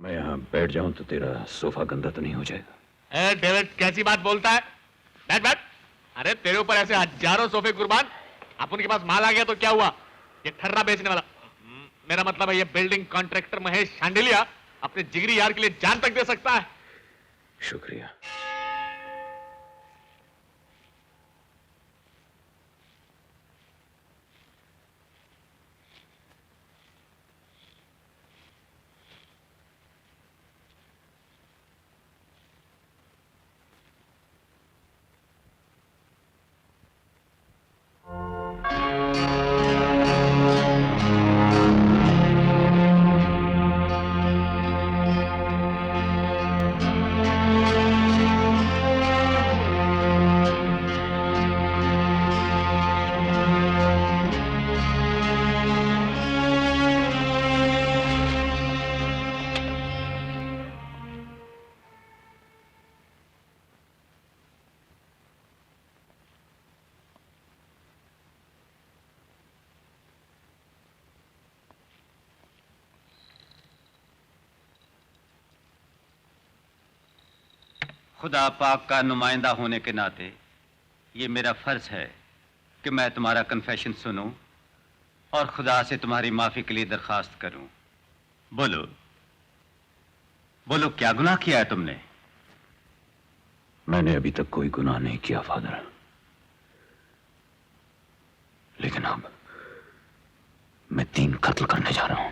मैं यहाँ बैठ जाऊं तो तेरा सोफा गंदा तो नहीं हो जाएगा? डेविड कैसी बात बोलता है? बैठ बैठ। अरे तेरे ऊपर ऐसे हजारों सोफे कुर्बान, अपन के पास माल आ गया तो क्या हुआ? ये ठर्रा बेचने वाला, मेरा मतलब है ये बिल्डिंग कॉन्ट्रैक्टर महेश शांडिलिया अपने जिगरी यार के लिए जान तक दे सकता है। शुक्रिया। खुदा पाक का नुमाइंदा होने के नाते ये मेरा फर्ज है कि मैं तुम्हारा कन्फेशन सुनूं और खुदा से तुम्हारी माफी के लिए दरखास्त करूं। बोलो बोलो, क्या गुनाह किया है तुमने? मैंने अभी तक कोई गुनाह नहीं किया फादर, लेकिन अब मैं 3 कत्ल करने जा रहा हूं।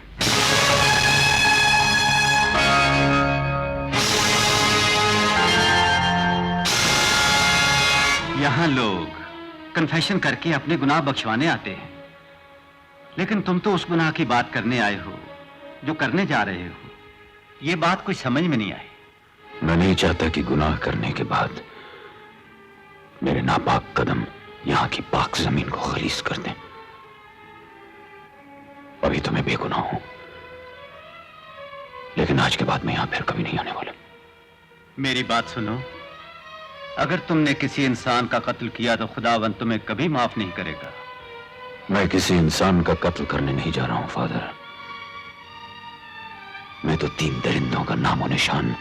यहां लोग कन्फेशन करके अपने गुनाह बख्शवाने आते हैं, लेकिन तुम तो उस गुनाह की बात करने आए हो जो करने जा रहे हो। यह बात कुछ समझ में नहीं आई। मैं नहीं चाहता कि गुनाह करने के बाद मेरे नापाक कदम यहां की पाक जमीन को खलीस कर दें। अभी तो मैं बेगुनाह हूं, लेकिन आज के बाद मैं यहां फिर कभी नहीं आने वाला। मेरी बात सुनो, अगर तुमने किसी इंसान का कत्ल किया तो खुदावंद तुम्हें कभी माफ नहीं करेगा। मैं किसी इंसान का कत्ल करने नहीं जा रहा हूं फादर। मैं तो 3 दरिंदों का नामो निशान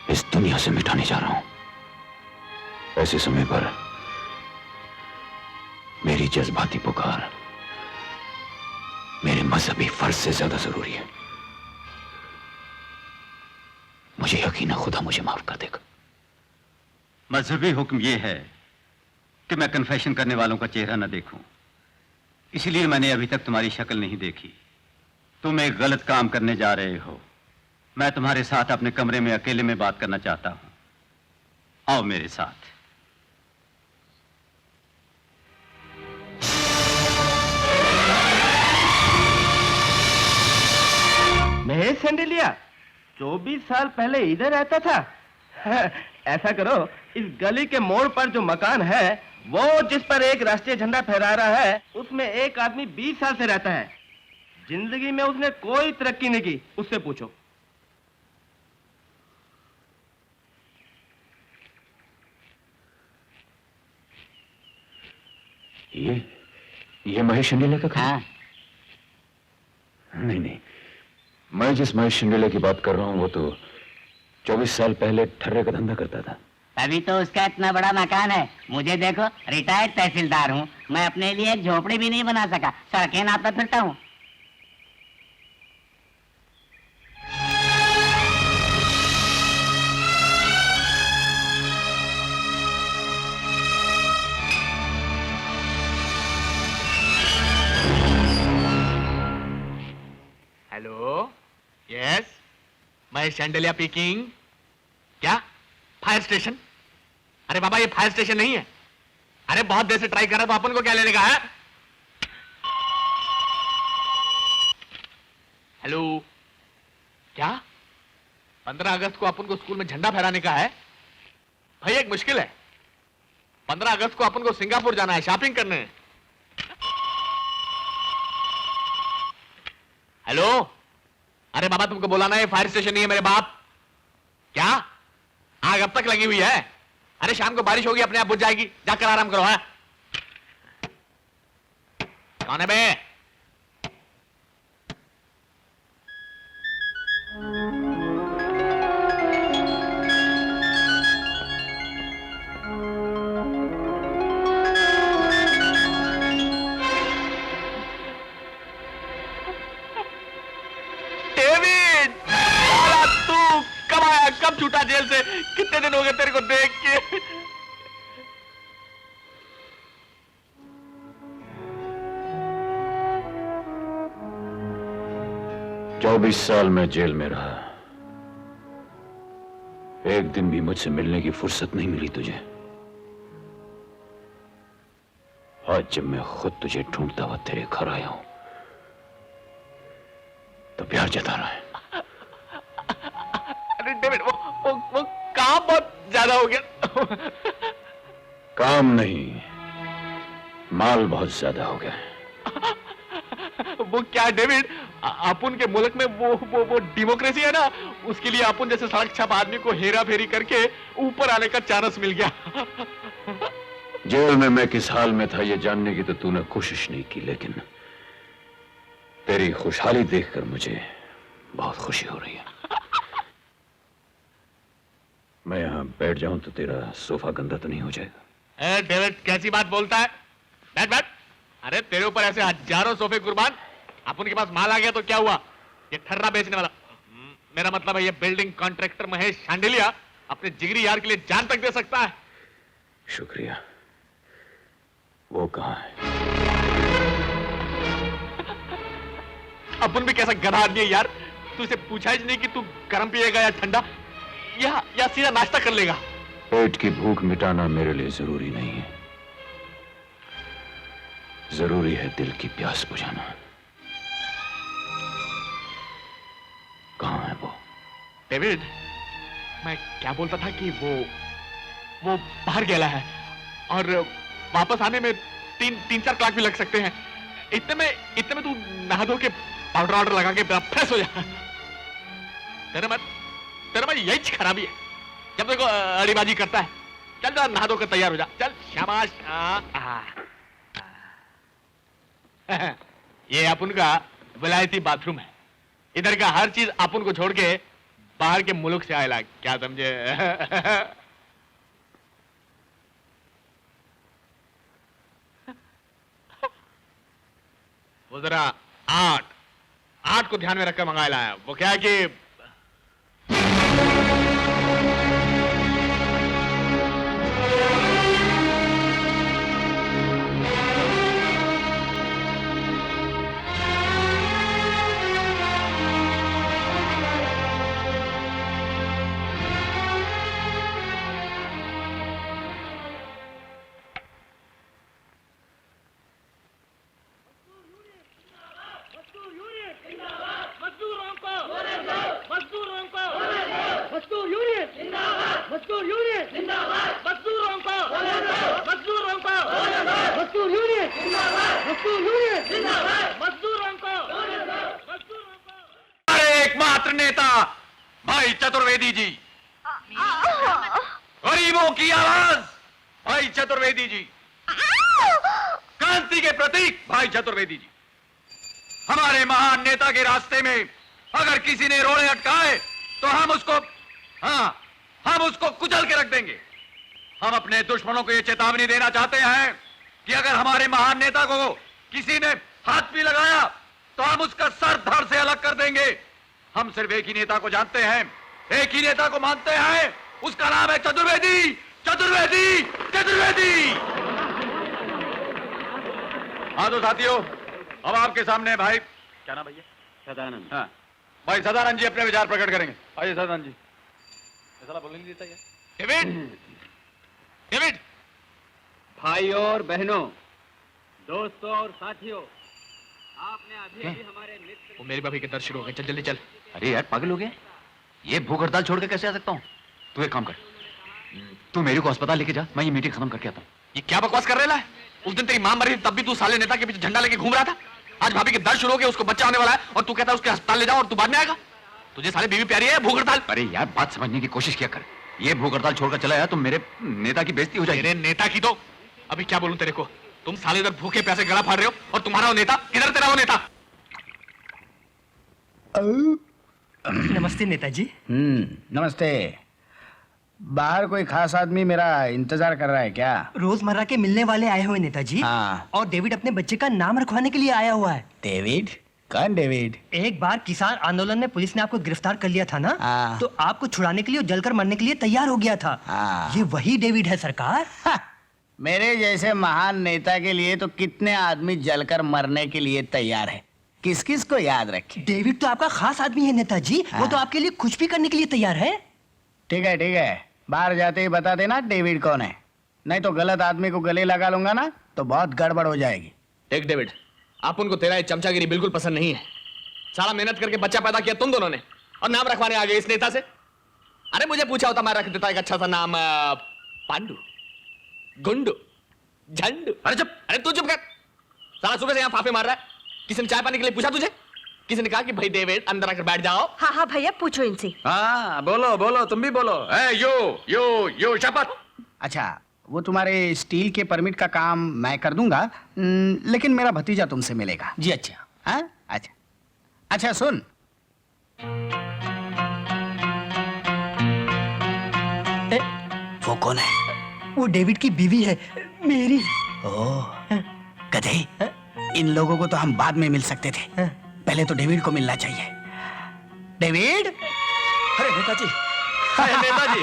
इस दुनिया से मिटाने जा रहा हूं। ऐसे समय पर मेरी जज्बाती पुकार मेरे मजहबी फर्ज से ज्यादा जरूरी है। मुझे यकीन है खुदा मुझे माफ कर देगा। मजहबी हुक्म यह है कि मैं कन्फेशन करने वालों का चेहरा न देखूं, इसलिए मैंने अभी तक तुम्हारी शक्ल नहीं देखी। तुम एक गलत काम करने जा रहे हो। मैं तुम्हारे साथ अपने कमरे में अकेले में बात करना चाहता हूं। आओ मेरे साथ। महेश शांडिलिया 24 साल पहले इधर रहता था। ऐसा करो, इस गली के मोड़ पर जो मकान है वो जिस पर एक राष्ट्रीय झंडा फहरा रहा है, उसमें एक आदमी 20 साल से रहता है। जिंदगी में उसने कोई तरक्की नहीं की, उससे पूछो। ये महेश शांडिलिया का घर? नहीं नहीं, मैं जिस महेश शांडिलिया की बात कर रहा हूं वो तो 24 साल पहले ठर्रे का धंधा करता था। तभी तो उसका इतना बड़ा मकान है। मुझे देखो, रिटायर्ड तहसीलदार हूँ, मैं अपने लिए एक झोपड़ी भी नहीं बना सका, सड़कें नापता फिरता हूँ। हेलो, यस, मैं शांडिलिया स्पीकिंग। क्या फायर स्टेशन? अरे बाबा ये फायर स्टेशन नहीं है। अरे बहुत देर से ट्राई कर रहा तो अपन को क्या लेने का है? हेलो, क्या 15 अगस्त को अपन को स्कूल में झंडा फहराने का है? भाई एक मुश्किल है। 15 अगस्त को अपन को सिंगापुर जाना है, शॉपिंग करने। हेलो, अरे बाबा तुमको बुलाना है, फायर स्टेशन नहीं है मेरे बाप। क्या आग अब तक लगी हुई है? अरे शाम को बारिश होगी, अपने आप बुझ जाएगी, जाकर आराम करो। है कौन है बे? कब छूटा जेल से? कितने दिन हो गए तेरे को देख के? 24 साल में जेल में रहा, एक दिन भी मुझसे मिलने की फुर्सत नहीं मिली तुझे। आज जब मैं खुद तुझे ढूंढता हुआ तेरे घर आया हूं तो प्यार जता रहा है। अरे डेविड, वो काम बहुत ज्यादा हो गया। काम नहीं, माल बहुत ज्यादा हो गया। वो क्या डेविड, अपन के मुल्क में वो डेमोक्रेसी है ना, उसके लिए अपन जैसे सड़क छाप आदमी को हेरा फेरी करके ऊपर आने का चांस मिल गया। जेल में मैं किस हाल में था ये जानने की तो तूने कोशिश नहीं की, लेकिन तेरी खुशहाली देखकर मुझे बहुत खुशी हो रही है। मैं यहां बैठ जाऊं तो तेरा सोफा गंदा तो नहीं हो जाएगा? डेविड कैसी बात बोलता है? बैठ बैठ। अरे तेरे ऊपर ऐसे हजारों सोफे कुर्बान, अपन के पास माल आ गया तो क्या हुआ? ये ठर्रा बेचने वाला, मेरा मतलब है ये बिल्डिंग कॉन्ट्रैक्टर महेश शांडिलिया अपने जिगरी यार के लिए जान तक दे सकता है। शुक्रिया। वो कहां है? अपन भी कैसा गधा आदमी है यार, तू इसे पूछा ही नहीं कि तू गर्म पिएगा या ठंडा, या सीधा नाश्ता कर लेगा। पेट की भूख मिटाना मेरे लिए जरूरी नहीं है, जरूरी है दिल की प्यास बुझाना। कहां है वो? डेविड, मैं क्या बोलता था कि वो बाहर गया है और वापस आने में 3-4 कलाक भी लग सकते हैं। इतने में तू नहा धो के पाउडर ऑर्डर लगा के फ्रेश हो जा। तेरे में यही खराबी है, जब देखो अड़ीबाजी करता है। चल जरा नहा धो कर तैयार हो जा, चल शाबाश। ये अपन का विलायती बाथरूम है, इधर का हर चीज अपन को छोड़ के बाहर के मुल्क से आएला, क्या समझे? वो जरा आर्ट को ध्यान में रखकर मंगाया है। वो क्या है कि एकमात्र नेता भाई चतुर्वेदी जी, गरीबों की आवाज भाई चतुर्वेदी जी, क्रांति के प्रतीक भाई चतुर्वेदी जी। हमारे महान नेता के रास्ते में अगर किसी ने रोड़े अटकाए तो हम उसको कुचल के रख देंगे। हम अपने दुश्मनों को यह चेतावनी देना चाहते हैं कि अगर हमारे महान नेता को किसी ने हाथ भी लगाया तो हम उसका सर धड़ से अलग कर देंगे। हम सिर्फ एक ही नेता को जानते हैं, एक ही नेता को मानते हैं, उसका नाम है चतुर्वेदी, चतुर्वेदी, चतुर्वेदी। हाँ तो साथियों, अब आपके सामने भाई, क्या नाम भैया? सदानंद। हाँ, भाई सदानंद जी अपने विचार प्रकट करेंगे। आइए सदानंद जी। ऐसा बोलने नहीं देता क्या? डेविड, भाइयों और बहनों, दोस्तों और साथियों, आपने अभी भी हमारे मित्र वो मेरी भाभी के दर्द शुरू हो गए, चल जल्दी चल। अरे यार पागल हो गया, ये भूख हड़ताल छोड़ के कैसे आ सकता हूँ? तू एक काम कर, तू मेरे को अस्पताल लेके जा, मैं ये मीटिंग खत्म करके आता हूँ। ये क्या बकवास कर रहा है? उस दिन तेरी मां मरी थी तब भी तू साले नेता के पीछे झंडा लेके घूम रहा था। आज भाभी के दर्द शुरू हो गए, उसको बच्चा आने वाला है और तू कहता है उसके अस्पताल ले जाओ और तू बाद में आएगा। तुझे साले बीवी प्यारी है, भूख हड़ताल? अरे यार बात समझने की कोशिश किया कर, ये भूख हड़ताल छोड़कर चला गया तो मेरे नेता की बेइज्जती हो जाएगी। तेरे नेता की तो अभी क्या बोलूं तेरे को, तुम साले इधर भूखे प्यासे गला फाड़ रहे हो और तुम्हारा वो नेता इधर, तेरा वो नेता। नमस्ते नेताजी। नमस्ते। बाहर कोई खास आदमी मेरा इंतजार कर रहा है क्या? रोजमर्रा के मिलने वाले आए हुए नेताजी। हाँ। और डेविड अपने बच्चे का नाम रखवाने के लिए आया हुआ है। डेविड? कौन डेविड? एक बार किसान आंदोलन में पुलिस ने आपको गिरफ्तार कर लिया था ना, हाँ। तो आपको छुड़ाने के लिए और जलकर मरने के लिए तैयार हो गया था। हाँ। ये वही डेविड है सरकार। मेरे जैसे महान नेता के लिए तो कितने आदमी जलकर मरने के लिए तैयार है। किस किस को याद रखे। डेविड तो आपका खास आदमी है नेताजी। वो तो आपके लिए कुछ भी करने के लिए तैयार है। ठीक है, बाहर जाते ही बता देना डेविड कौन है, नहीं तो गलत आदमी को गले लगा लूंगा ना तो बहुत गड़बड़ हो जाएगी। देख डेविड, आप उनको तेरा ये चमचागिरी बिल्कुल पसंद नहीं है। सारा मेहनत करके बच्चा पैदा किया तुम दोनों ने, और नाम रखवाने आ गए इस नेता से। अरे मुझे पूछा होता मैं रख देता एक अच्छा सा नाम, पांडु, गुंडू, झंडू। अरे चुप, अरे तू चुप कर। सारा सुबह से यहाँ फाफे मार रहा है। किसी ने चाय पानी के लिए पूछा तुझे? किसी ने कहा कि भाई डेविड अंदर आकर बैठ जाओ? हाँ हाँ भैया पूछो इनसे। हाँ बोलो बोलो, तुम भी बोलो। यो शपथ। अच्छा, वो तुम्हारे स्टील के परमिट का काम मैं कर दूंगा, लेकिन मेरा भतीजा तुमसे मिलेगा। जी अच्छा। हाँ अच्छा सुन, वो कौन है? वो डेविड की बीवी है, मेरी। ओह गधे, इन लोगों को तो हम बाद में मिल सकते थे, पहले तो डेविड को मिलना चाहिए। डेविड! अरे नेताजी, नेताजी।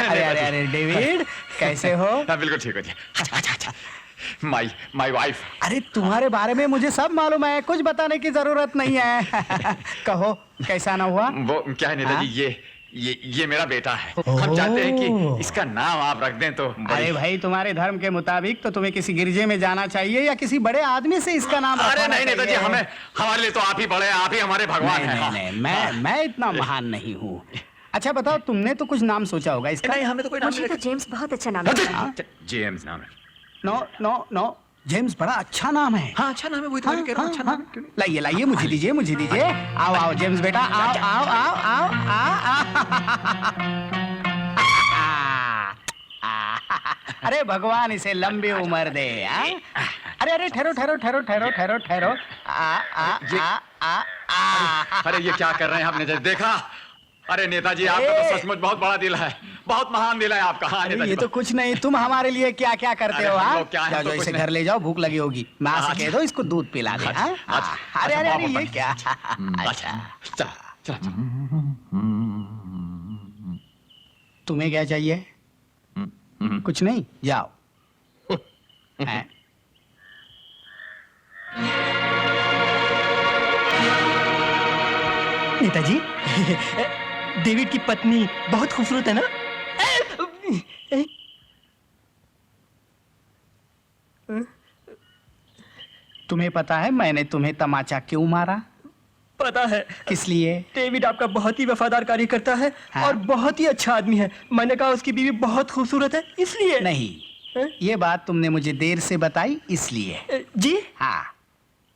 अरे डेविड, कैसे हो? बिल्कुल ठीक हो जी। अच्छा माय वाइफ। अरे तुम्हारे बारे में मुझे सब मालूम है, कुछ बताने की जरूरत नहीं है। कहो कैसा ना हुआ? वो क्या है नेताजी, ये मेरा बेटा है। हम चाहते हैं कि इसका नाम आप रख दें तो। अरे भाई, तुम्हारे धर्म के मुताबिक तो तुम्हें किसी गिरजे में जाना चाहिए या किसी बड़े आदमी से इसका नाम अरे रखवाना नहीं नेताजी, चाहिए। हमारे लिए तो आप ही बड़े हैं, आप ही हमारे भगवान हैं। नहीं, मैं इतना महान नहीं हूँ। अच्छा बताओ, तुमने तो कुछ नाम सोचा होगा इसका? नहीं, हमें तो कोई नाम मुझे तो जेम्स बहुत अच्छा नाम है। जेम्स नाम है। नो, जेम्स बड़ा अच्छा नाम है। हाँ अच्छा नाम है, वही तो मैं कह रहा हूँ, अच्छा नाम है। क्यों नहीं? लाइए मुझे दीजिए। आओ जेम्स बेटा, आओ। अरे भगवान इसे लंबी उम्र दे। अरे ठहरो। अरे ये क्या कर रहे हैं आपने देखा? अरे नेताजी, आपका तो सचमुच बहुत बड़ा दिल है, बहुत महान दिल है आपका। हाँ नेताजी, ये तो कुछ नहीं, तुम हमारे लिए क्या क्या करते अरे हो? हम लोग क्या है, जाओ तो इसे कुछ घर ले जाओ, भूख लगी होगी। माँ से कह दो इसको दूध पिला दे। अरे ये क्या? अच्छा चल। तुम्हें क्या चाहिए? कुछ नहीं, जाओ। नेताजी, डेविड की पत्नी बहुत खूबसूरत है ना? तुम्हें पता है मैंने तुम्हें तमाचा क्यों मारा? पता है। किस लिए? डेविड आपका बहुत ही वफादार कार्यकर्ता है। हाँ? और बहुत ही अच्छा आदमी है। मैंने कहा उसकी बीवी बहुत खूबसूरत है, इसलिए। नहीं, ये बात तुमने मुझे देर से बताई इसलिए। जी हाँ,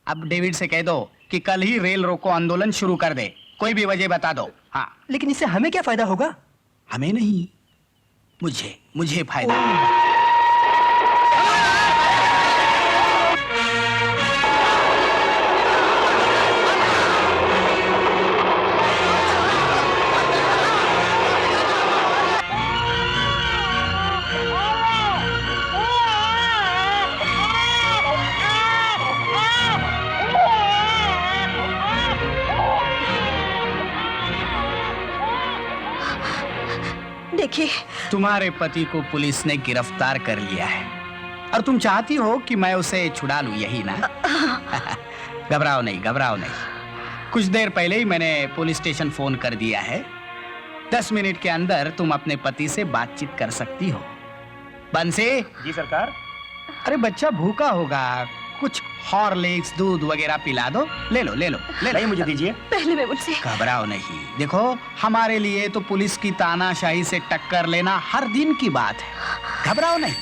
अब डेविड से कह दो कि कल ही रेल रोको आंदोलन शुरू कर दे, कोई भी वजह बता दो। हाँ। लेकिन इससे हमें क्या फायदा होगा? हमें नहीं, मुझे फायदा होगा। देखिए, तुम्हारे पति को पुलिस ने गिरफ्तार कर लिया है और तुम चाहती हो कि मैं उसे छुड़ा लूं, यही ना? घबराओ नहीं। कुछ देर पहले ही मैंने पुलिस स्टेशन फोन कर दिया है। 10 मिनट के अंदर तुम अपने पति से बातचीत कर सकती हो। बंसी। जी सरकार। अरे बच्चा भूखा होगा, कुछ हॉर्लिक्स दूध वगैरह पिला दो। ले लो। नहीं, मुझे दीजिए। पहले मैं मुझसे। घबराओ नहीं। देखो, हमारे लिए तो पुलिस की तानाशाही से टक्कर लेना हर दिन की बात है। घबराओ नहीं।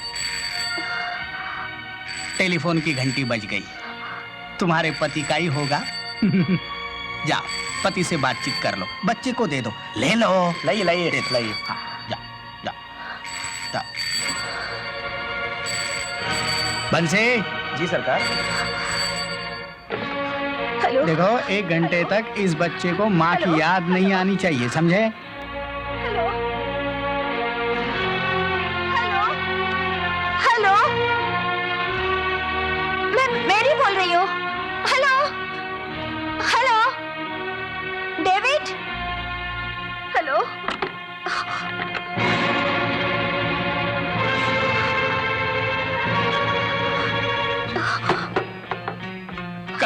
टेलीफोन की घंटी बज गई, तुम्हारे पति का ही होगा। जाओ, पति से बातचीत कर लो, बच्चे को दे दो। ले लो। लाइए। हाँ, जाओ। बंसी। जी सरकार। हेलो। देखो, 1 घंटे तक इस बच्चे को माँ की याद नहीं आनी चाहिए, समझे? हेलो। मैं मेरी बोल रही हूँ। हेलो।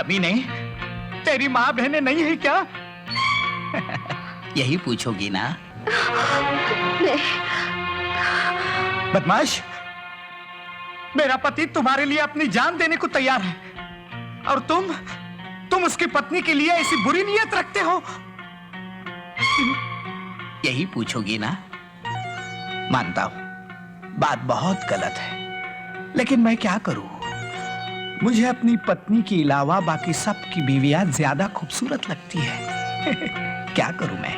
कमीने, तेरी माँ बहनें नहीं है क्या? यही पूछोगी ना? नहीं। बदमाश, मेरा पति तुम्हारे लिए अपनी जान देने को तैयार है और तुम उसकी पत्नी के लिए ऐसी बुरी नीयत रखते हो? यही पूछोगी ना? मानता हूं बात बहुत गलत है, लेकिन मैं क्या करूं? मुझे अपनी पत्नी के अलावा बाकी सब की बीवियां ज्यादा खूबसूरत लगती है। क्या करूं मैं?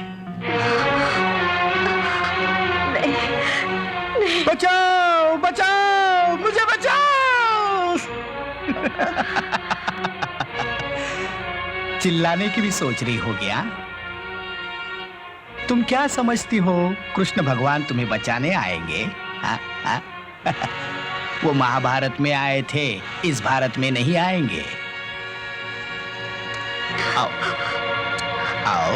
नहीं। बचाओ बचाओ, मुझे बचाओ। चिल्लाने की भी सोच रही हो गया? तुम क्या समझती हो कृष्ण भगवान तुम्हें बचाने आएंगे? हा? हा? वो महाभारत में आए थे, इस भारत में नहीं आएंगे। आओ आओ।